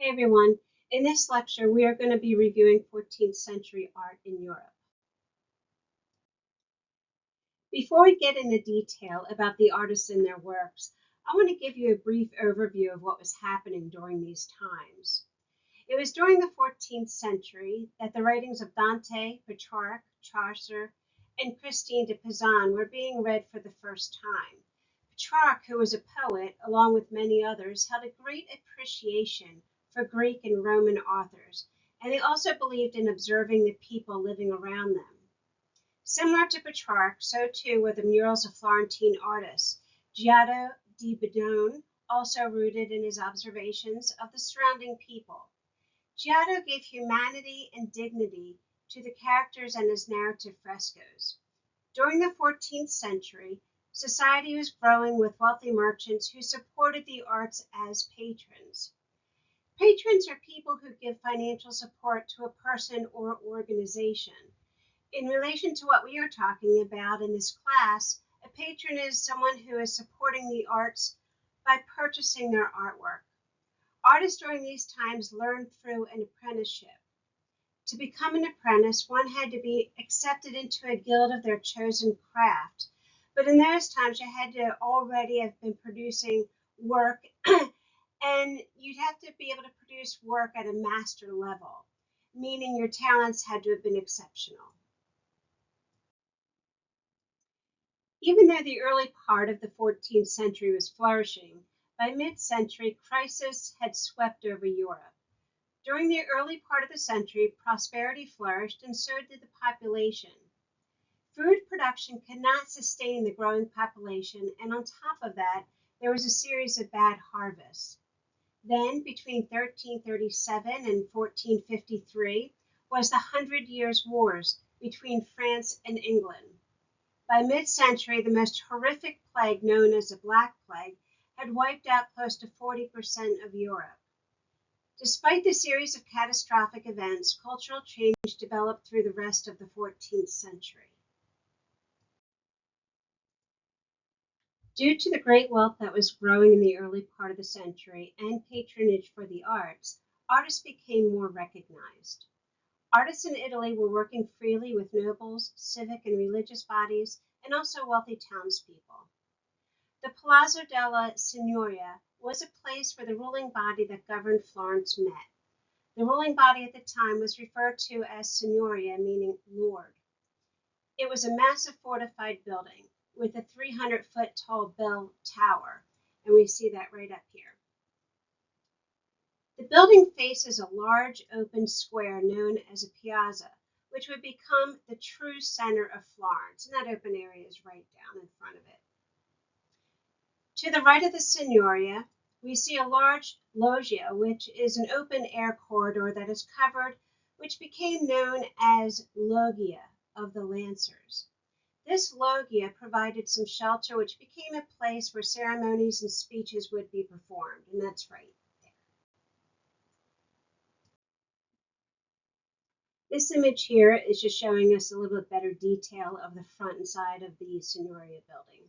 Hey everyone, in this lecture we are going to be reviewing 14th century art in Europe. Before we get into detail about the artists and their works, I want to give you a brief overview of what was happening during these times. It was during the 14th century that the writings of Dante, Petrarch, Chaucer, and Christine de Pizan were being read for the first time. Petrarch, who was a poet, along with many others, held a great appreciation for Greek and Roman authors, and they also believed in observing the people living around them. Similar to Petrarch, so too were the murals of Florentine artists. Giotto di Bondone also rooted in his observations of the surrounding people. Giotto gave humanity and dignity to the characters and his narrative frescoes. During the 14th century, society was growing with wealthy merchants who supported the arts as patrons. Patrons are people who give financial support to a person or organization. In relation to what we are talking about in this class, a patron is someone who is supporting the arts by purchasing their artwork. Artists during these times learned through an apprenticeship. To become an apprentice, one had to be accepted into a guild of their chosen craft. But in those times, you had to already have been producing work, and you'd have to be able to produce work at a master level, meaning your talents had to have been exceptional. Even though the early part of the 14th century was flourishing, by mid-century, crisis had swept over Europe. During the early part of the century, prosperity flourished, and so did the population. Food production could not sustain the growing population, and on top of that, there was a series of bad harvests. Then, between 1337 and 1453, was the Hundred Years' Wars between France and England. By mid-century, the most horrific plague, known as the Black Plague, had wiped out close to 40% of Europe. Despite the series of catastrophic events, cultural change developed through the rest of the 14th century. Due to the great wealth that was growing in the early part of the century and patronage for the arts, artists became more recognized. Artists in Italy were working freely with nobles, civic and religious bodies, and also wealthy townspeople. The Palazzo della Signoria was a place where the ruling body that governed Florence met. The ruling body at the time was referred to as Signoria, meaning lord. It was a massive fortified building with a 300-foot tall bell tower, and we see that right up here. The building faces a large open square known as a piazza, which would become the true center of Florence, and that open area is right down in front of it. To the right of the Signoria, we see a large loggia, which is an open-air corridor that is covered, which became known as Loggia of the Lancers. This loggia provided some shelter, which became a place where ceremonies and speeches would be performed, and that's right there. This image here is just showing us a little bit better detail of the front and side of the Signoria building.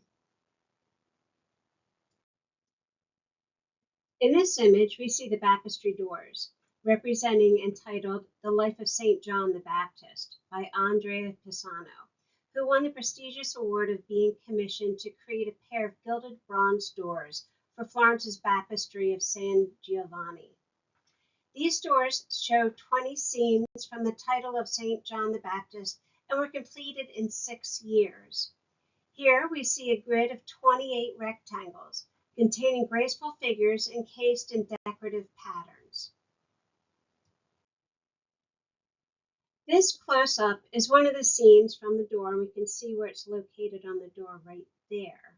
In this image, we see the baptistry doors, representing and titled The Life of St. John the Baptist by Andrea Pisano, who won the prestigious award of being commissioned to create a pair of gilded bronze doors for Florence's baptistry of San Giovanni. These doors show 20 scenes from the title of St. John the Baptist and were completed in 6 years. Here we see a grid of 28 rectangles containing graceful figures encased in decorative patterns. This close-up is one of the scenes from the door, and we can see where it's located on the door right there.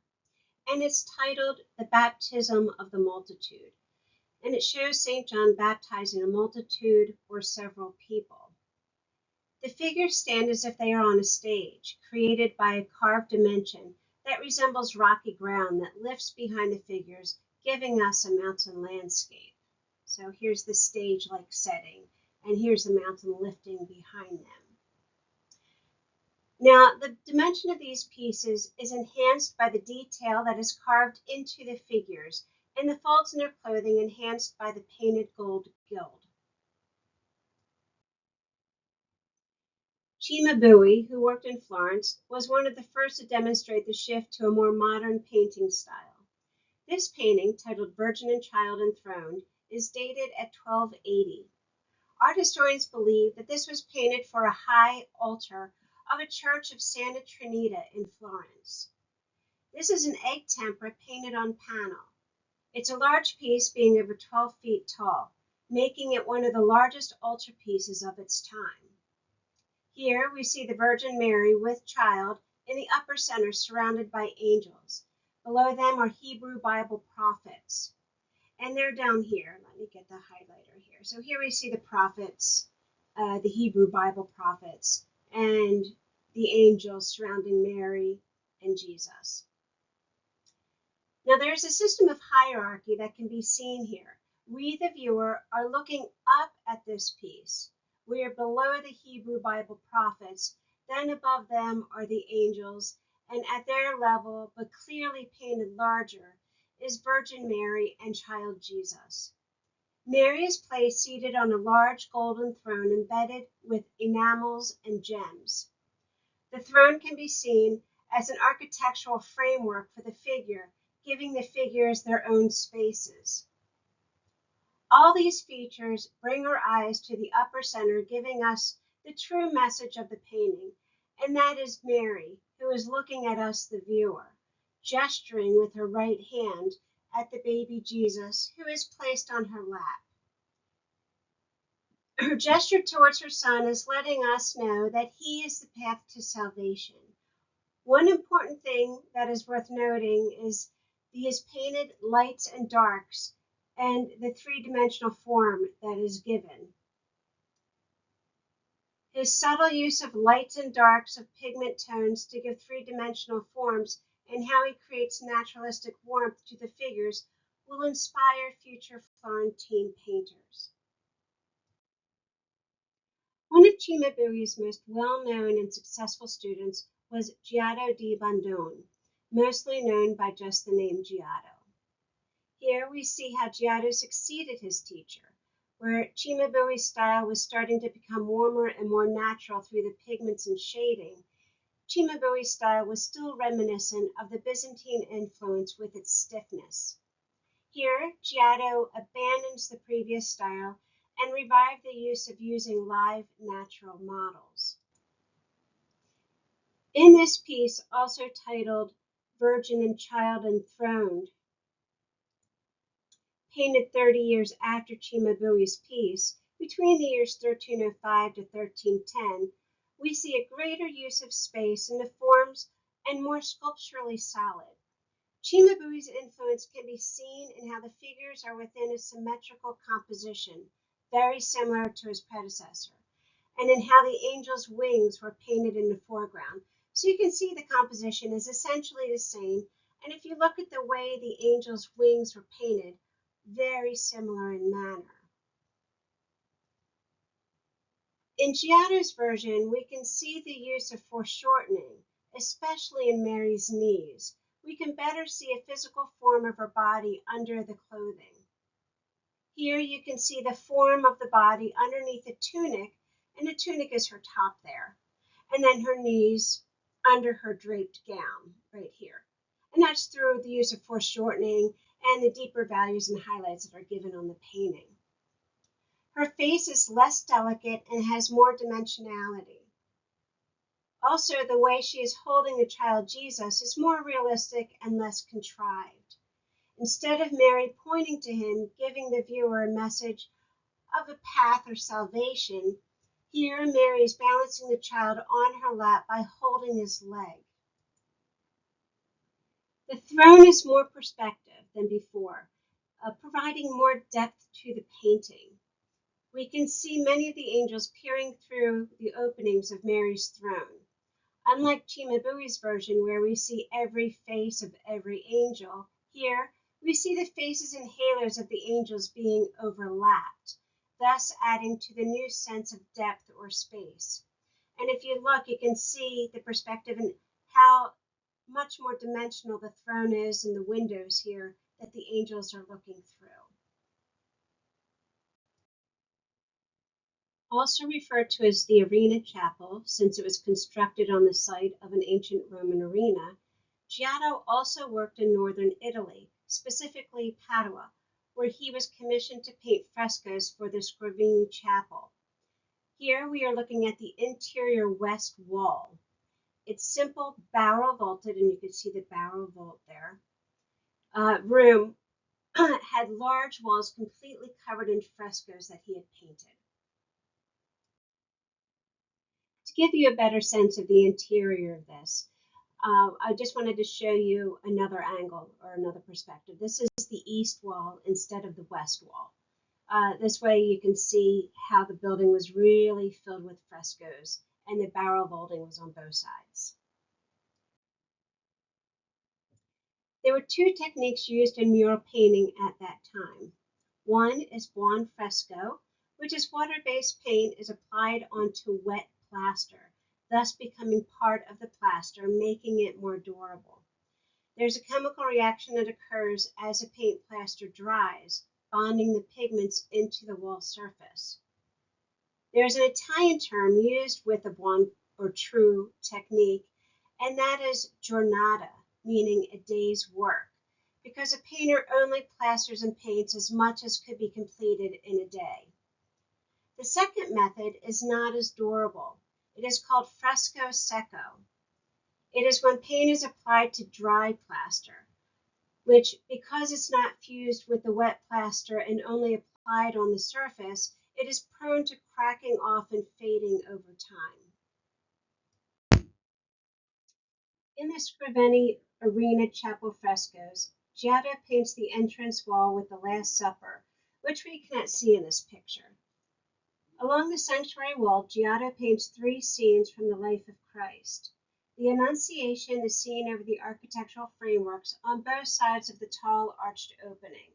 And it's titled The Baptism of the Multitude. And it shows St. John baptizing a multitude or several people. The figures stand as if they are on a stage, created by a carved dimension that resembles rocky ground that lifts behind the figures, giving us a mountain landscape. So here's the stage-like setting, and here's the mountain lifting behind them. Now, the dimension of these pieces is enhanced by the detail that is carved into the figures, and the folds in their clothing enhanced by the painted gold gild. Cimabue, who worked in Florence, was one of the first to demonstrate the shift to a more modern painting style. This painting, titled Virgin and Child Enthroned, is dated at 1280. Art historians believe that this was painted for a high altar of a church of Santa Trinita in Florence. This is an egg tempera painted on panel. It's a large piece, being over 12 feet tall, making it one of the largest altarpieces of its time. Here we see the Virgin Mary with child in the upper center, surrounded by angels. Below them are Hebrew Bible prophets. And they're down here. Let me get the highlighter here. So here we see the prophets, the Hebrew Bible prophets, and the angels surrounding Mary and Jesus. Now there's a system of hierarchy that can be seen here. We, the viewer, are looking up at this piece. We are below the Hebrew Bible prophets, then above them are the angels, and at their level, but clearly painted larger, is Virgin Mary and child Jesus. Mary is placed seated on a large golden throne embedded with enamels and gems. The throne can be seen as an architectural framework for the figure, giving the figures their own spaces. All these features bring our eyes to the upper center, giving us the true message of the painting, and that is Mary, who is looking at us, the viewer, gesturing with her right hand at the baby Jesus, who is placed on her lap. Her gesture towards her son is letting us know that he is the path to salvation. One important thing that is worth noting is these painted lights and darks and the three-dimensional form that is given. His subtle use of lights and darks of pigment tones to give three-dimensional forms and how he creates naturalistic warmth to the figures will inspire future Florentine painters. One of Cimabue's most well-known and successful students was Giotto di Bondone, mostly known by just the name Giotto. Here we see how Giotto succeeded his teacher, where Cimabue's style was starting to become warmer and more natural through the pigments and shading. Cimabue's style was still reminiscent of the Byzantine influence with its stiffness. Here, Giotto abandons the previous style and revived the use of using live natural models. In this piece, also titled Virgin and Child Enthroned, painted 30 years after Cimabue's piece, between the years 1305 to 1310, we see a greater use of space in the forms and more sculpturally solid. Cimabue's influence can be seen in how the figures are within a symmetrical composition, very similar to his predecessor, and in how the angel's wings were painted in the foreground. So you can see the composition is essentially the same, and if you look at the way the angel's wings were painted, very similar in manner. In Giotto's version, we can see the use of foreshortening, especially in Mary's knees. We can better see a physical form of her body under the clothing. Here you can see the form of the body underneath the tunic, and the tunic is her top there, and then her knees under her draped gown right here. And that's through the use of foreshortening and the deeper values and highlights that are given on the painting. Her face is less delicate and has more dimensionality. Also, the way she is holding the child Jesus is more realistic and less contrived. Instead of Mary pointing to him, giving the viewer a message of a path or salvation, here Mary is balancing the child on her lap by holding his leg. The throne is more perspective than before, providing more depth to the painting. We can see many of the angels peering through the openings of Mary's throne. Unlike Cimabue's version, where we see every face of every angel, here we see the faces and halos of the angels being overlapped, thus adding to the new sense of depth or space. And if you look, you can see the perspective and how much more dimensional the throne is and the windows here that the angels are looking through. Also referred to as the Arena Chapel, since it was constructed on the site of an ancient Roman arena, Giotto also worked in northern Italy, specifically Padua, where he was commissioned to paint frescoes for the Scrovegni Chapel. Here we are looking at the interior west wall. It's simple, barrel vaulted, and you can see the barrel vault there. Room had large walls completely covered in frescoes that he had painted. To give you a better sense of the interior of this, I just wanted to show you another angle or another perspective. This is the east wall instead of the west wall. This way you can see how the building was really filled with frescoes and the barrel vaulting was on both sides. There were two techniques used in mural painting at that time. One is buon fresco, which is water-based paint is applied onto wet plaster, thus becoming part of the plaster, making it more durable. There's a chemical reaction that occurs as the paint plaster dries, bonding the pigments into the wall surface. There's an Italian term used with the buon or true technique, and that is giornata, meaning a day's work, because a painter only plasters and paints as much as could be completed in a day. The second method is not as durable. It is called fresco secco. It is when paint is applied to dry plaster, which, because it's not fused with the wet plaster and only applied on the surface, it is prone to cracking off and fading over time. In the Scrovegni Arena Chapel frescoes, Giotto paints the entrance wall with the Last Supper, which we cannot see in this picture. Along the sanctuary wall, Giotto paints three scenes from the life of Christ. The Annunciation is seen over the architectural frameworks on both sides of the tall arched opening.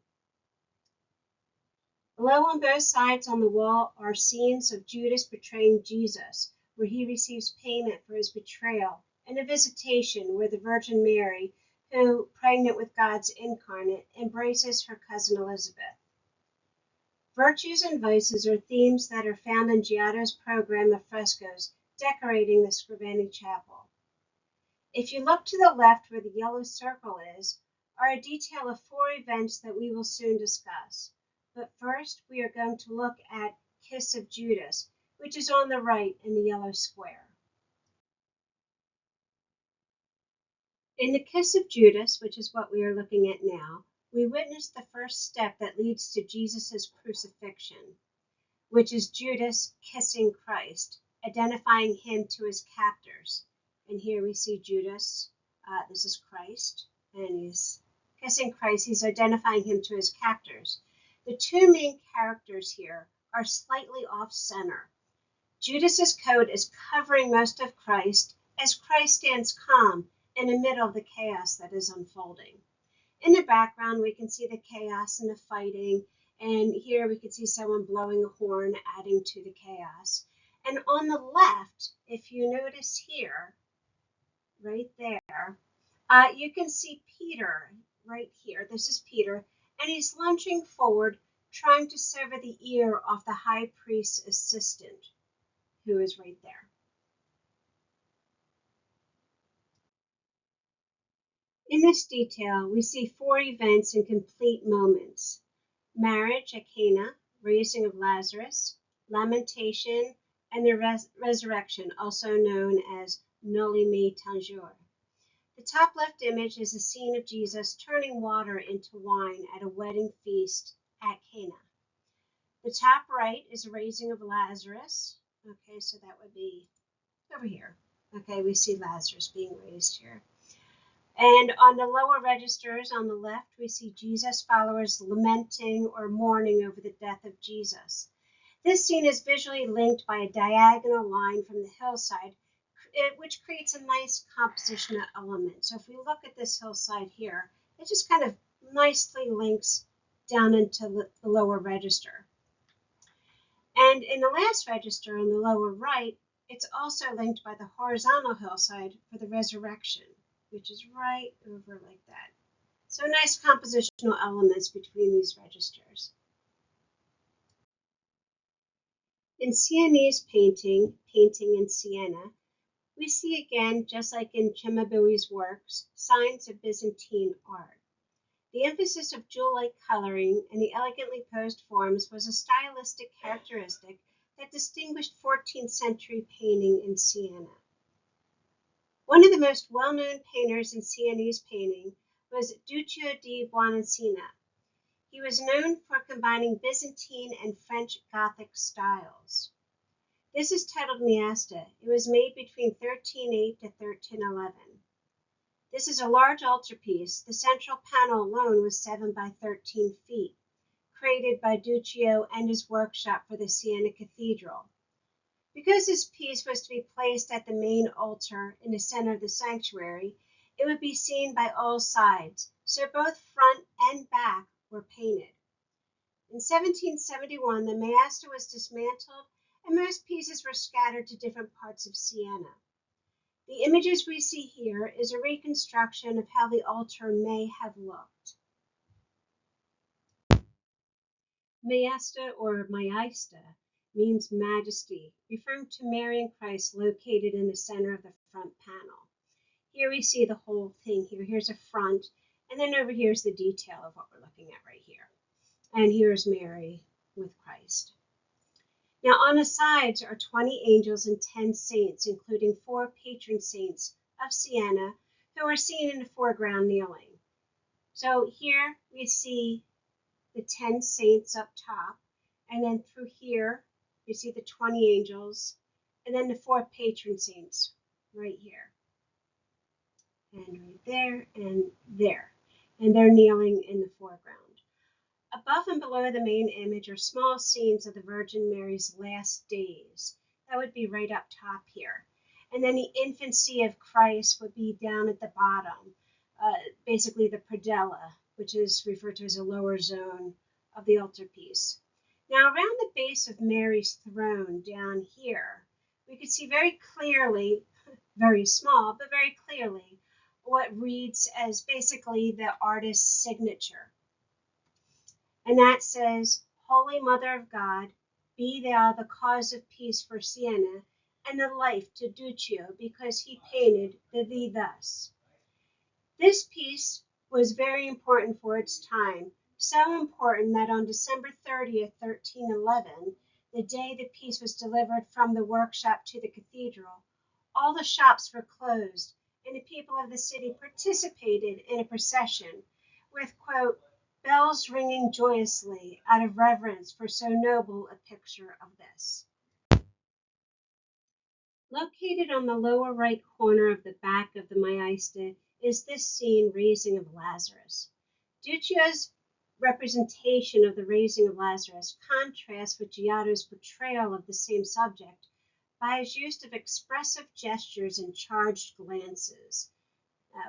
Below on both sides on the wall are scenes of Judas betraying Jesus, where he receives payment for his betrayal, and a visitation where the Virgin Mary, who, pregnant with God's incarnate, embraces her cousin Elizabeth. Virtues and vices are themes that are found in Giotto's program of frescoes decorating the Scrovegni Chapel. If you look to the left where the yellow circle is, are a detail of four events that we will soon discuss. But first, we are going to look at Kiss of Judas, which is on the right in the yellow square. In the Kiss of Judas, which is what we are looking at now, we witness the first step that leads to Jesus' crucifixion, which is Judas kissing Christ, identifying him to his captors. And here we see Judas, this is Christ, and he's kissing Christ. He's identifying him to his captors. The two main characters here are slightly off-center. Judas's coat is covering most of Christ as Christ stands calm in the middle of the chaos that is unfolding. In the background, we can see the chaos and the fighting, and here we can see someone blowing a horn, adding to the chaos. And on the left, if you notice here, right there, you can see Peter right here. This is Peter, and he's lunging forward, trying to sever the ear off the high priest's assistant, who is right there. In this detail, we see four events in complete moments: marriage at Cana, raising of Lazarus, lamentation, and the resurrection, also known as Noli me tangere. The top left image is a scene of Jesus turning water into wine at a wedding feast at Cana. The top right is a raising of Lazarus. Okay, so that would be over here. Okay, we see Lazarus being raised here. And on the lower registers on the left, we see Jesus' followers lamenting or mourning over the death of Jesus. This scene is visually linked by a diagonal line from the hillside, which creates a nice composition of elements. So if we look at this hillside here, it just kind of nicely links down into the lower register. And in the last register on the lower right, it's also linked by the horizontal hillside for the resurrection, which is right over like that. So nice compositional elements between these registers. In Sienese painting in Siena, we see again, just like in Cimabue's works, signs of Byzantine art. The emphasis of jewel-like coloring and the elegantly posed forms was a stylistic characteristic that distinguished 14th century painting in Siena. One of the most well-known painters in Sienese painting was Duccio di Buonancina. He was known for combining Byzantine and French Gothic styles. This is titled Maesta. It was made between 1308 to 1311. This is a large altarpiece. The central panel alone was 7 by 13 feet, created by Duccio and his workshop for the Siena Cathedral. Because this piece was to be placed at the main altar in the center of the sanctuary, it would be seen by all sides, so both front and back were painted. In 1771, the Maesta was dismantled and most pieces were scattered to different parts of Siena. The images we see here is a reconstruction of how the altar may have looked. Maesta or Maesta means majesty, referring to Mary and Christ located in the center of the front panel. Here we see the whole thing here. Here's a front, and then over here is the detail of what we're looking at right here. And here's Mary with Christ. Now on the sides are 20 angels and 10 saints, including 4 patron saints of Siena, who are seen in the foreground kneeling. So here we see the 10 saints up top, and then through here you see the 20 angels, and then the 4 patron saints right here, and right there, and there. And they're kneeling in the foreground. Above and below the main image are small scenes of the Virgin Mary's last days. That would be right up top here. And then the infancy of Christ would be down at the bottom, basically the predella, which is referred to as a lower zone of the altarpiece. Now around the base of Mary's throne down here, we could see very clearly, very small, but very clearly, what reads as basically the artist's signature. And that says, Holy Mother of God, be thou the cause of peace for Siena, and the life to Duccio, because he painted thee thus. This piece was very important for its time, so important that on December 30th, 1311, the day the piece was delivered from the workshop to the cathedral, all the shops were closed, and the people of the city participated in a procession with, quote, bells ringing joyously out of reverence for so noble a picture of this. Located on the lower right corner of the back of the Maesta is this scene, Raising of Lazarus. Duccio's representation of the raising of Lazarus contrasts with Giotto's portrayal of the same subject by his use of expressive gestures and charged glances.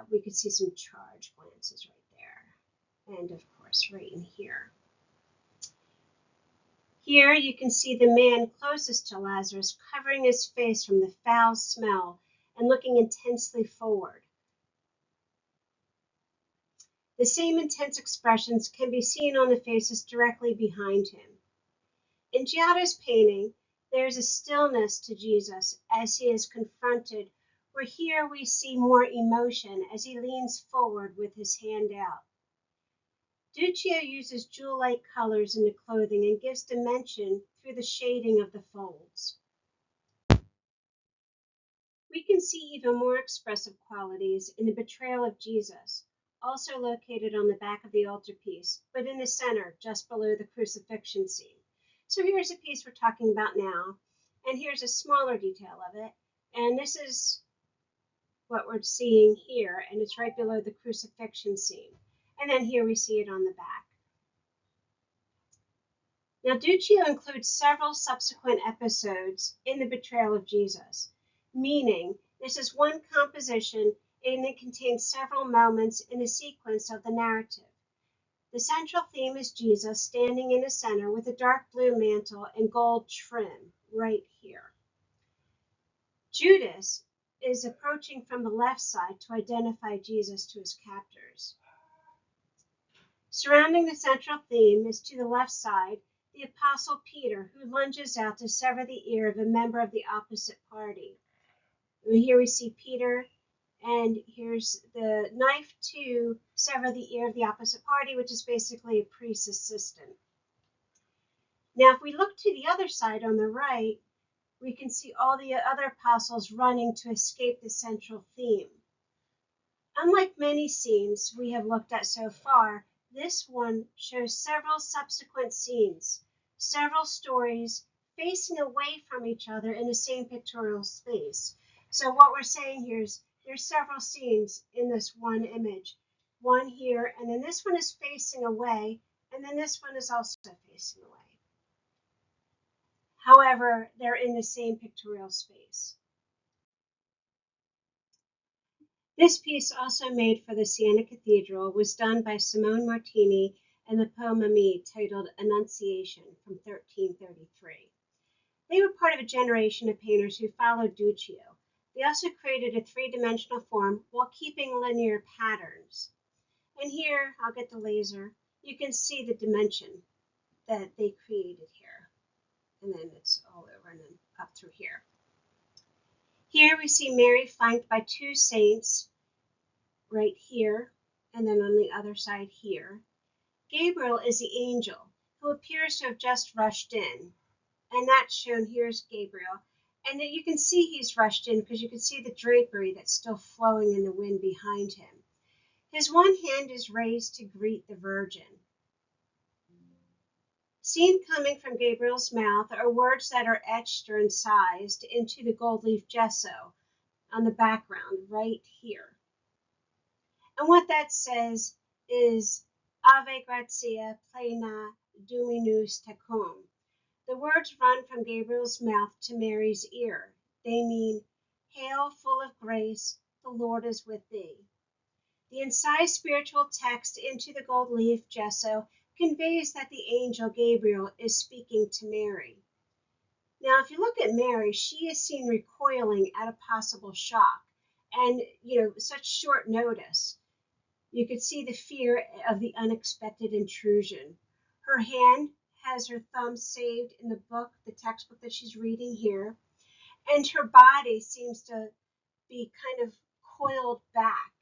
We could see some charged glances right there, and of course right in here. Here you can see the man closest to Lazarus covering his face from the foul smell and looking intensely forward. The same intense expressions can be seen on the faces directly behind him. In Giotto's painting, there is a stillness to Jesus as he is confronted, where here we see more emotion as he leans forward with his hand out. Duccio uses jewel-like colors in the clothing and gives dimension through the shading of the folds. We can see even more expressive qualities in the betrayal of Jesus, also located on the back of the altarpiece, but in the center, just below the crucifixion scene. So here's a piece we're talking about now, and here's a smaller detail of it, and this is what we're seeing here, and it's right below the crucifixion scene. And then here we see it on the back. Now, Duccio includes several subsequent episodes in the betrayal of Jesus, meaning this is one composition and it contains several moments in a sequence of the narrative. The central theme is Jesus standing in the center with a dark blue mantle and gold trim right here. Judas is approaching from the left side to identify Jesus to his captors. Surrounding the central theme is to the left side the Apostle Peter, who lunges out to sever the ear of a member of the opposite party. And here we see Peter, and here's the knife to sever the ear of the opposite party, which is basically a priest's assistant. Now, if we look to the other side on the right, we can see all the other apostles running to escape the central theme. Unlike many scenes we have looked at so far, this one shows several subsequent scenes, several stories facing away from each other in the same pictorial space. So what we're saying here is there's several scenes in this one image. One here, and then this one is facing away, and then this one is also facing away. However, they're in the same pictorial space. This piece, also made for the Siena Cathedral, was done by Simone Martini and the Poe Mamie, titled Annunciation, from 1333. They were part of a generation of painters who followed Duccio. They also created a three-dimensional form while keeping linear patterns. And here, I'll get the laser, you can see the dimension that they created here. And then it's all over and then up through here. Here we see Mary flanked by two saints right here, and then on the other side here. Gabriel is the angel who appears to have just rushed in, and that's shown. Here's Gabriel, and you can see he's rushed in because you can see the drapery that's still flowing in the wind behind him. His one hand is raised to greet the Virgin. Seen coming from Gabriel's mouth are words that are etched or incised into the gold leaf gesso on the background right here. And what that says is Ave Gratia plena Dominus tecum. The words run from Gabriel's mouth to Mary's ear. They mean, Hail, full of grace, the Lord is with thee. The incised spiritual text into the gold leaf gesso conveys that the angel Gabriel is speaking to Mary. Now, if you look at Mary, she is seen recoiling at a possible shock, and such short notice. You could see the fear of the unexpected intrusion. Her hand has her thumb saved in the book, the textbook that she's reading here, and her body seems to be kind of coiled back,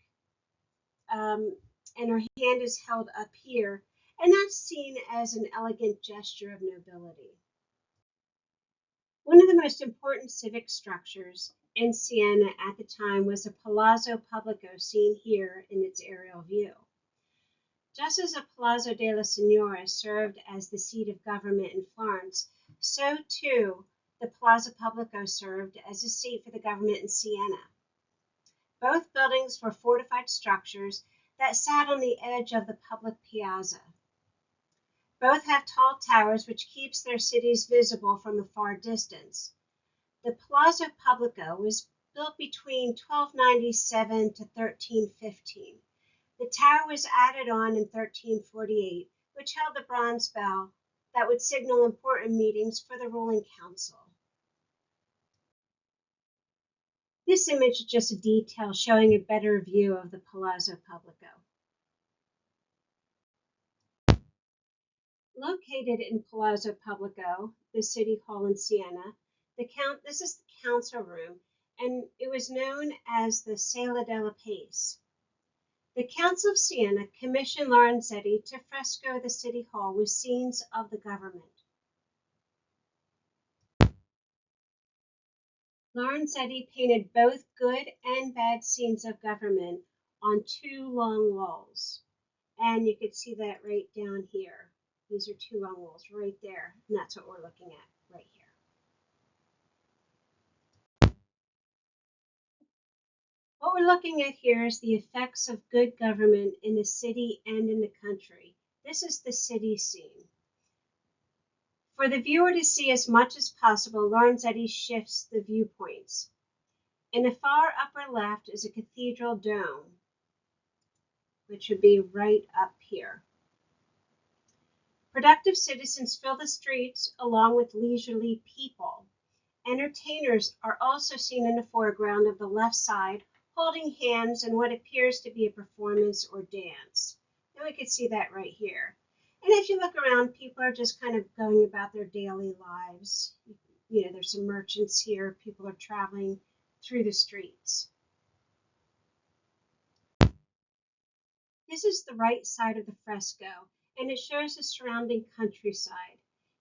and her hand is held up here, and that's seen as an elegant gesture of nobility. One of the most important civic structures in Siena at the time was the Palazzo Pubblico, seen here in its aerial view. Just as the Palazzo della Signora served as the seat of government in Florence, so too the Palazzo Pubblico served as a seat for the government in Siena. Both buildings were fortified structures that sat on the edge of the public piazza. Both have tall towers which keeps their cities visible from a far distance. The Palazzo Pubblico was built between 1297 to 1315. The tower was added on in 1348, which held the bronze bell that would signal important meetings for the ruling council. This image is just a detail showing a better view of the Palazzo Pubblico. Located in Palazzo Pubblico, the city hall in Siena, this is the council room, and it was known as the Sala della Pace. The Council of Siena commissioned Lorenzetti to fresco the city hall with scenes of the government. Lorenzetti painted both good and bad scenes of government on two long walls, and you could see that right down here. These are two long walls right there, and that's what we're looking at right here. What we're looking at here is the effects of good government in the city and in the country. This is the city scene. For the viewer to see as much as possible, Lorenzetti shifts the viewpoints. In the far upper left is a cathedral dome, which would be right up here. Productive citizens fill the streets along with leisurely people. Entertainers are also seen in the foreground of the left side, holding hands in what appears to be a performance or dance. And we could see that right here. And if you look around, people are just kind of going about their daily lives. You know, there's some merchants here. People are traveling through the streets. This is the right side of the fresco, and it shows the surrounding countryside.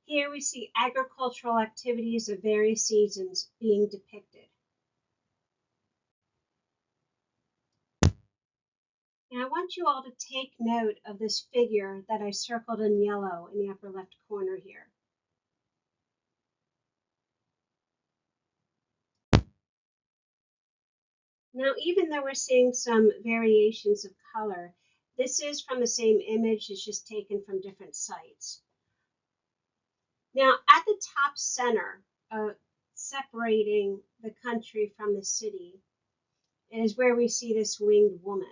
Here we see agricultural activities of various seasons being depicted. Now I want you all to take note of this figure that I circled in yellow in the upper left corner here. Now, even though we're seeing some variations of color, this is from the same image, it's just taken from different sites. Now, at the top center, separating the country from the city, is where we see this winged woman.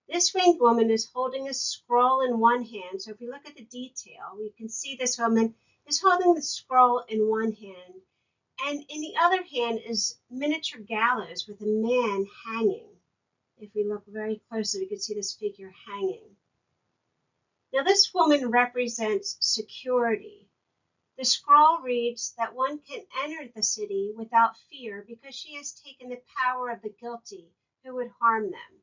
This winged woman is holding a scroll in one hand. So if you look at the detail, we can see this woman is holding the scroll in one hand, and in the other hand is miniature gallows with a man hanging. If we look very closely, we can see this figure hanging. Now this woman represents security. The scroll reads that one can enter the city without fear because she has taken the power of the guilty who would harm them.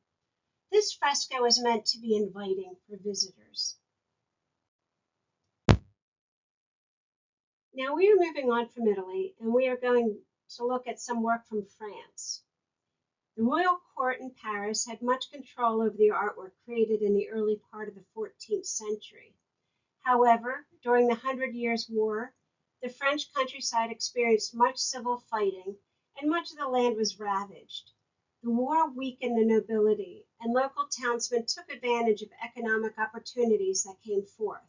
This fresco is meant to be inviting for visitors. Now we are moving on from Italy, and we are going to look at some work from France. The royal court in Paris had much control over the artwork created in the early part of the 14th century. However, during the Hundred Years' War, the French countryside experienced much civil fighting, and much of the land was ravaged. The war weakened the nobility, and local townsmen took advantage of economic opportunities that came forth.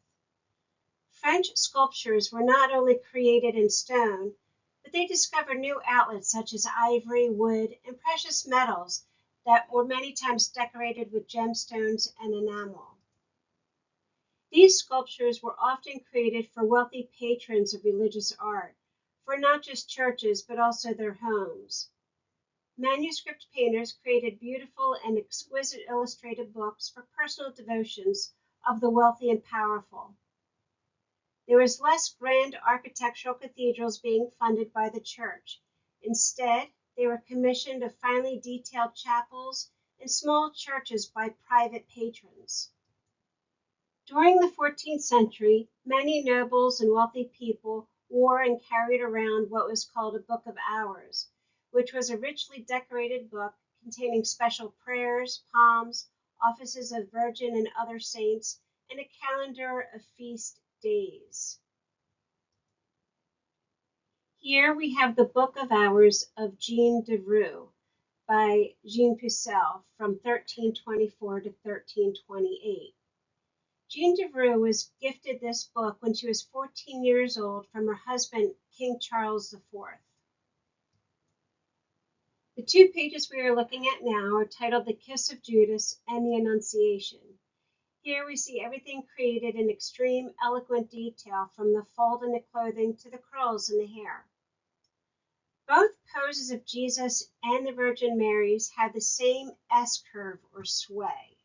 French sculptures were not only created in stone, but they discovered new outlets such as ivory, wood, and precious metals that were many times decorated with gemstones and enamel. These sculptures were often created for wealthy patrons of religious art, for not just churches, but also their homes. Manuscript painters created beautiful and exquisite illustrated books for personal devotions of the wealthy and powerful. There was less grand architectural cathedrals being funded by the church. Instead, they were commissioned of finely detailed chapels and small churches by private patrons. During the 14th century, many nobles and wealthy people wore and carried around what was called a Book of Hours, which was a richly decorated book containing special prayers, palms, offices of Virgin and other saints, and a calendar of feast days. Here we have the Book of Hours of Jean de Rue by Jean Pucelle from 1324 to 1328. Jean de Rue was gifted this book when she was 14 years old from her husband, King Charles IV. The two pages we are looking at now are titled The Kiss of Judas and the Annunciation. Here we see everything created in extreme, eloquent detail, from the fold in the clothing to the curls in the hair. Both poses of Jesus and the Virgin Mary's have the same S-curve or sway.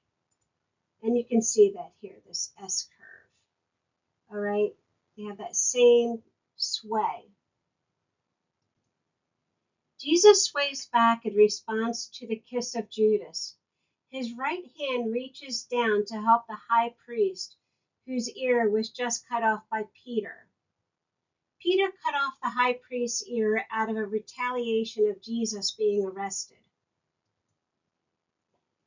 And you can see that here, this S-curve. All right, they have that same sway. Jesus sways back in response to the kiss of Judas. His right hand reaches down to help the high priest, whose ear was just cut off by Peter. Peter cut off the high priest's ear out of a retaliation of Jesus being arrested.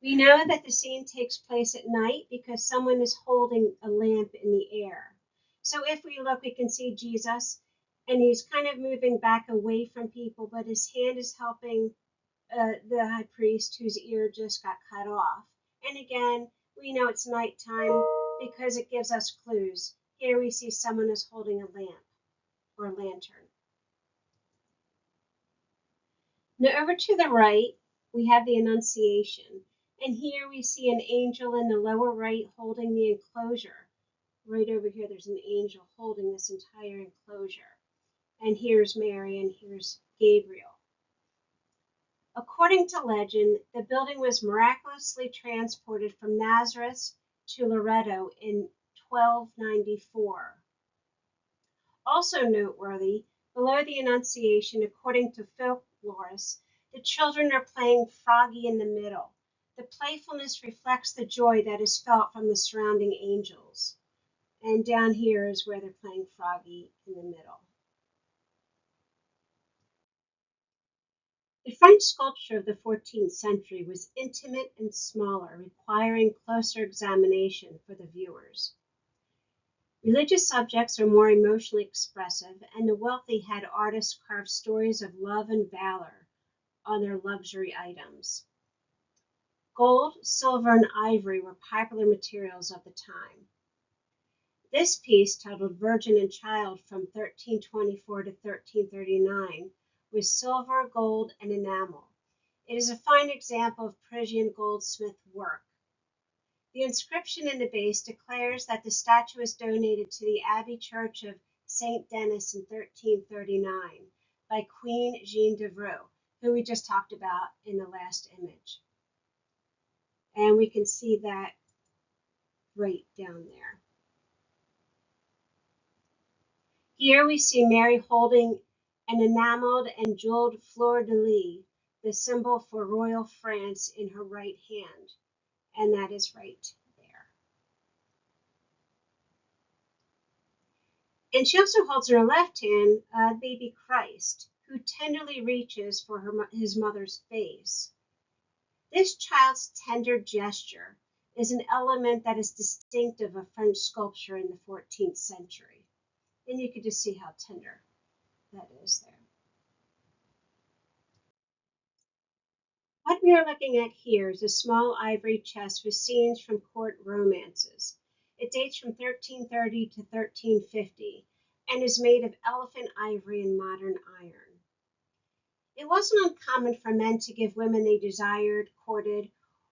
We know that the scene takes place at night because someone is holding a lamp in the air. So if we look, we can see Jesus, and he's kind of moving back away from people, but his hand is helping the high priest whose ear just got cut off. And again, we know it's nighttime because it gives us clues. Here we see someone is holding a lamp or a lantern. Now over to the right, we have the Annunciation. And here we see an angel in the lower right holding the enclosure. Right over here, there's an angel holding this entire enclosure. And here's Mary, and here's Gabriel. According to legend, the building was miraculously transported from Nazareth to Loreto in 1294. Also noteworthy, below the Annunciation, according to folklorists, the children are playing Froggy in the middle. The playfulness reflects the joy that is felt from the surrounding angels. And down here is where they're playing Froggy in the middle. The French sculpture of the 14th century was intimate and smaller, requiring closer examination for the viewers. Religious subjects are more emotionally expressive, and the wealthy had artists carve stories of love and valor on their luxury items. Gold, silver, and ivory were popular materials of the time. This piece, titled Virgin and Child from 1324 to 1339, was silver, gold, and enamel. It is a fine example of Parisian goldsmith work. The inscription in the base declares that the statue was donated to the Abbey Church of Saint Denis in 1339 by Queen Jeanne d'Avril, who we just talked about in the last image. And we can see that right down there. Here we see Mary holding an enameled and jeweled fleur-de-lis, the symbol for royal France, in her right hand, and that is right there. And she also holds in her left hand baby Christ, who tenderly reaches for his mother's face. This child's tender gesture is an element that is distinctive of French sculpture in the 14th century. And you can just see how tender that is there. What we are looking at here is a small ivory chest with scenes from court romances. It dates from 1330 to 1350 and is made of elephant ivory and modern iron. It wasn't uncommon for men to give women they desired, courted,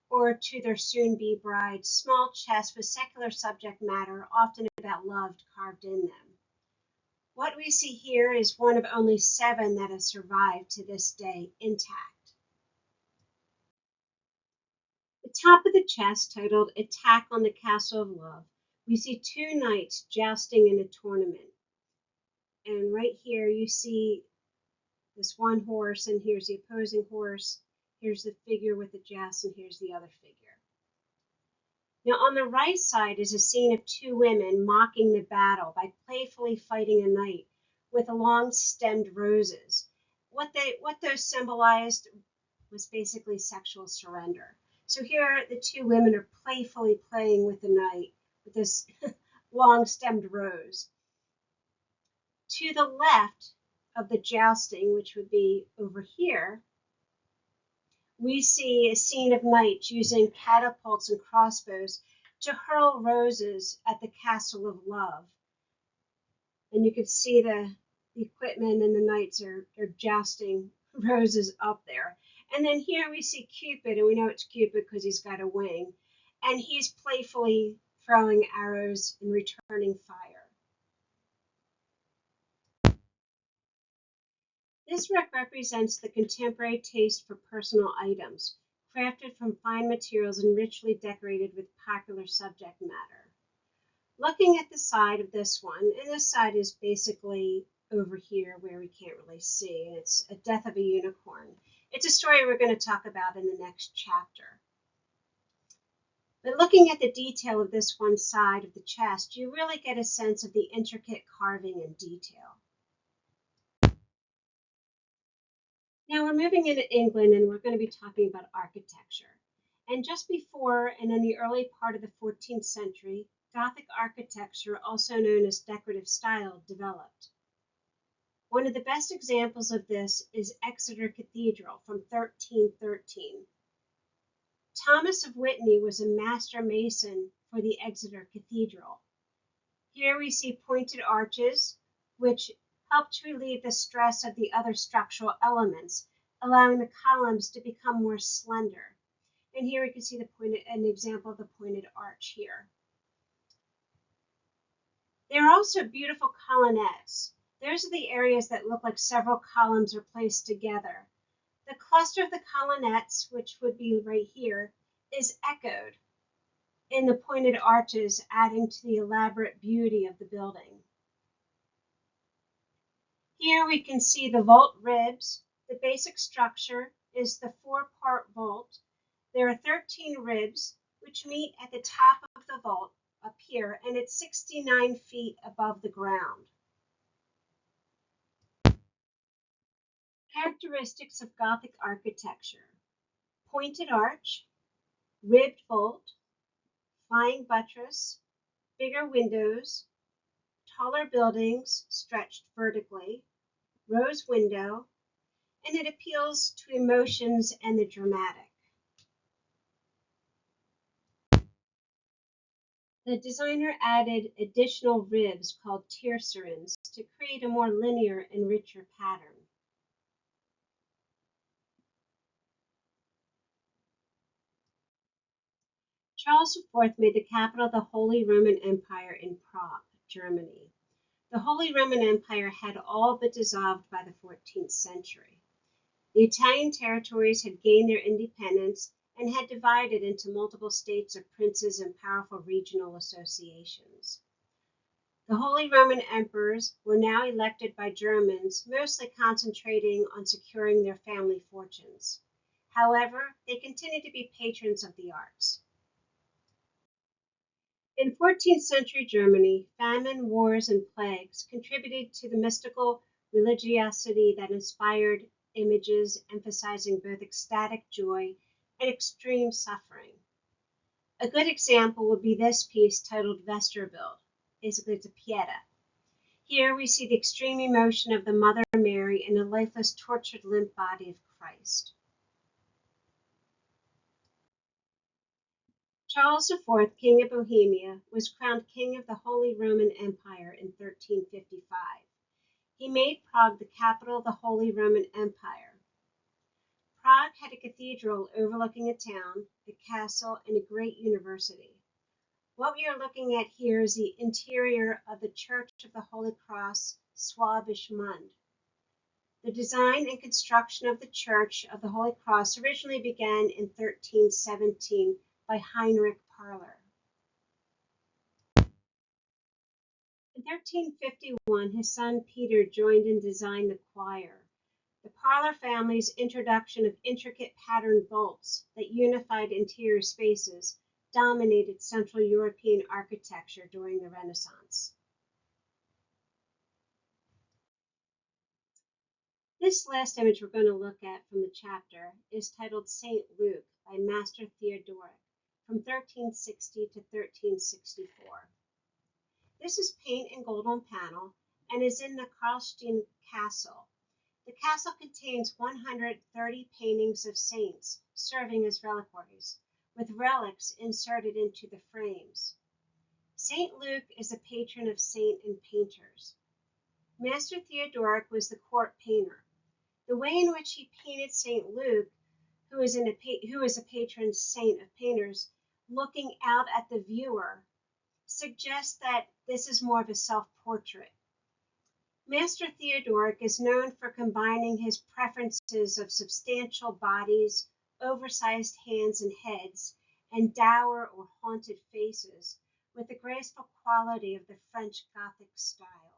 or to their soon-be brides small chests with secular subject matter, often about love, carved in them. What we see here is one of only 7 that have survived to this day intact. The top of the chest, titled Attack on the Castle of Love, we see 2 knights jousting in a tournament. And right here you see this one horse, and here's the opposing horse. Here's the figure with the joust, and here's the other figure. Now on the right side is a scene of 2 women mocking the battle by playfully fighting a knight with long-stemmed roses. What those symbolized was basically sexual surrender. So here the 2 women are playfully playing with the knight with this long-stemmed rose. To the left of the jousting, which would be over here, we see a scene of knights using catapults and crossbows to hurl roses at the Castle of Love. And you can see the equipment, and the knights are jousting roses up there. And then here we see Cupid, and we know it's Cupid because he's got a wing. And he's playfully throwing arrows and returning fire. This work represents the contemporary taste for personal items, crafted from fine materials and richly decorated with popular subject matter. Looking at the side of this one, and this side is basically over here where we can't really see, and it's a death of a unicorn. It's a story we're going to talk about in the next chapter. But looking at the detail of this one side of the chest, you really get a sense of the intricate carving and detail. Now we're moving into England, and we're going to be talking about architecture. And just before and in the early part of the 14th century, Gothic architecture, also known as decorative style, developed. One of the best examples of this is Exeter Cathedral from 1313. Thomas of Whitney was a master mason for the Exeter Cathedral. Here we see pointed arches, which help to relieve the stress of the other structural elements, allowing the columns to become more slender. And here we can see an example of the pointed arch here. There are also beautiful colonnettes. Those are the areas that look like several columns are placed together. The cluster of the colonnettes, which would be right here, is echoed in the pointed arches, adding to the elaborate beauty of the building. Here we can see the vault ribs. The basic structure is the four-part vault. There are 13 ribs, which meet at the top of the vault up here, and it's 69 feet above the ground. Characteristics of Gothic architecture: pointed arch, ribbed vault, flying buttress, bigger windows, taller buildings stretched vertically, rose window, and it appeals to emotions and the dramatic. The designer added additional ribs called tiercerons to create a more linear and richer pattern. Charles IV made the capital of the Holy Roman Empire in Prague, Germany. The Holy Roman Empire had all but dissolved by the 14th century. The Italian territories had gained their independence and had divided into multiple states of princes and powerful regional associations. The Holy Roman Emperors were now elected by Germans, mostly concentrating on securing their family fortunes. However, they continued to be patrons of the arts. In 14th century Germany, famine, wars, and plagues contributed to the mystical religiosity that inspired images emphasizing both ecstatic joy and extreme suffering. A good example would be this piece titled Vesterbild. Basically, it's a Pieta. Here we see the extreme emotion of the Mother Mary and the lifeless, tortured, limp body of Christ. Charles IV, King of Bohemia, was crowned King of the Holy Roman Empire in 1355. He made Prague the capital of the Holy Roman Empire. Prague had a cathedral overlooking a town, a castle, and a great university. What we are looking at here is the interior of the Church of the Holy Cross, Swabisch Mund. The design and construction of the Church of the Holy Cross originally began in 1317 by Heinrich Parler. In 1351, his son Peter joined and designed the choir. The Parler family's introduction of intricate patterned vaults that unified interior spaces dominated Central European architecture during the Renaissance. This last image we're going to look at from the chapter is titled St. Luke by Master Theodoric from 1360 to 1364. This is paint and gold on panel and is in the Karlstein Castle. The castle contains 130 paintings of saints serving as reliquaries, with relics inserted into the frames. St. Luke is a patron of saint and painters. Master Theodoric was the court painter. The way in which he painted St. Luke, who is a patron saint of painters, looking out at the viewer, suggests that this is more of a self-portrait. Master Theodoric is known for combining his preferences of substantial bodies, oversized hands and heads, and dour or haunted faces with the graceful quality of the French Gothic style.